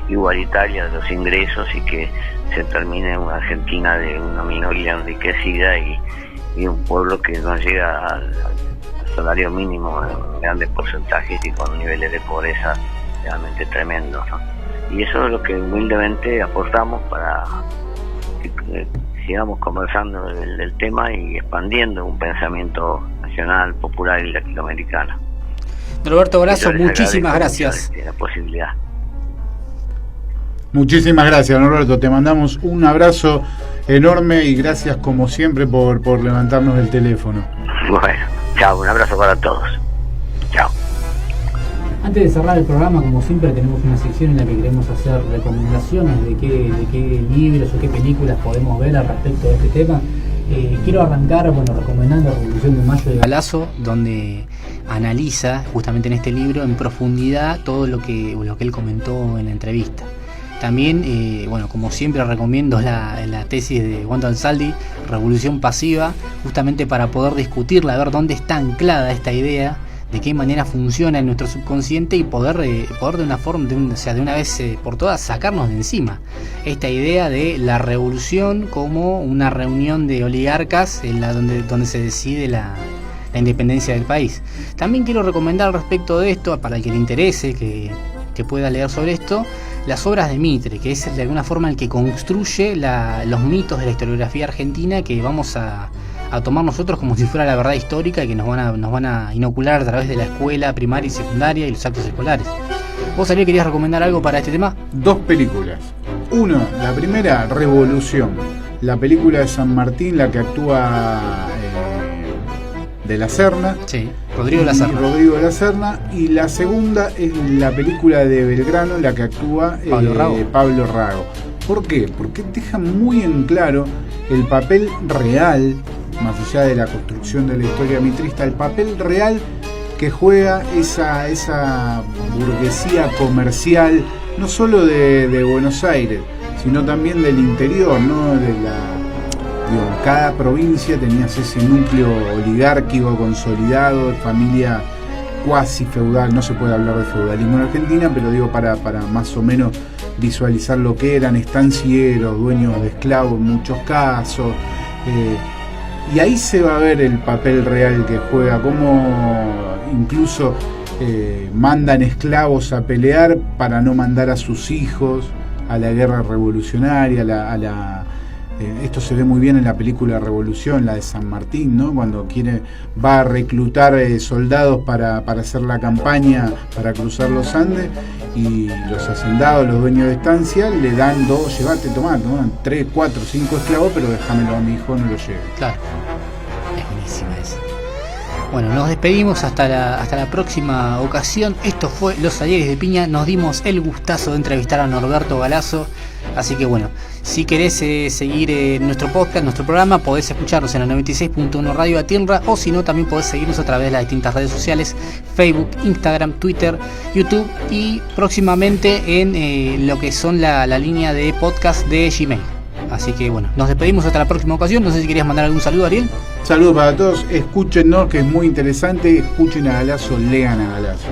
igualitaria de los ingresos, y que se termine en una Argentina de una minoría enriquecida y un pueblo que no llega al salario mínimo en grandes porcentajes y con niveles de pobreza realmente tremendos, ¿no? Y eso es lo que humildemente aportamos para que sigamos conversando del tema y expandiendo un pensamiento nacional, popular y latinoamericano. Roberto Brazo, muchísimas gracias. La posibilidad. Muchísimas gracias, Norberto. Te mandamos un abrazo enorme y gracias como siempre por levantarnos el teléfono. Bueno, chao, un abrazo para todos. Chao. Antes de cerrar el programa, como siempre, tenemos una sección en la que queremos hacer recomendaciones de qué libros o qué películas podemos ver al respecto de este tema. Quiero arrancar recomendando Revolución de Mayo de Galazo, donde analiza justamente en este libro en profundidad todo lo que él comentó en la entrevista. También, como siempre, recomiendo la tesis de Wanda Ansaldi, Revolución Pasiva, justamente para poder discutirla, a ver dónde está anclada esta idea, de qué manera funciona en nuestro subconsciente, y poder de una forma, de una vez por todas, sacarnos de encima esta idea de la revolución como una reunión de oligarcas donde se decide la la independencia del país. También quiero recomendar respecto de esto, para el que le interese, que pueda leer sobre esto, las obras de Mitre, que es de alguna forma el que construye los mitos de la historiografía argentina que vamos a tomar nosotros como si fuera la verdad histórica y que nos van a inocular a través de la escuela primaria y secundaria y los actos escolares. ¿Vos, Ariel, querías recomendar algo para este tema? 2 películas. Uno, la primera, Revolución. La película de San Martín, la que actúa de la Serna. Sí, Rodrigo de la Serna. Y la segunda es la película de Belgrano, la que actúa Pablo Rago. ¿Por qué? Porque deja muy en claro el papel real, más allá de la construcción de la historia mitrista, el papel real que juega esa burguesía comercial, no solo de Buenos Aires, sino también del interior, ¿no? Cada provincia tenías ese núcleo oligárquico consolidado, de familia cuasi feudal. No se puede hablar de feudalismo en Argentina, pero digo para más o menos visualizar lo que eran estancieros, dueños de esclavos en muchos casos. Y ahí se va a ver el papel real que juega, cómo incluso mandan esclavos a pelear para no mandar a sus hijos a la guerra revolucionaria, esto se ve muy bien en la película Revolución, la de San Martín, ¿no? Cuando va a reclutar soldados para hacer la campaña, para cruzar los Andes, y los hacendados, los dueños de estancia, le dan 2, llevate, tomá, 3, 4, 5 esclavos, pero déjamelo a mi hijo, no lo lleve. Claro, es buenísima esa. Bueno, nos despedimos hasta la próxima ocasión. Esto fue Los Talleres de Piña. Nos dimos el gustazo de entrevistar a Norberto Galazo. Así que bueno, si querés seguir nuestro podcast, nuestro programa, podés escucharnos en la 96.1 Radio Atirra, o si no, también podés seguirnos a través de las distintas redes sociales: Facebook, Instagram, Twitter, YouTube, y próximamente en lo que son la línea de podcast de Gmail. Así que bueno, nos despedimos hasta la próxima ocasión. No sé si querías mandar algún saludo, Ariel. Saludos para todos, escúchenos, que es muy interesante, escuchen a Galazo, lean a Galazo.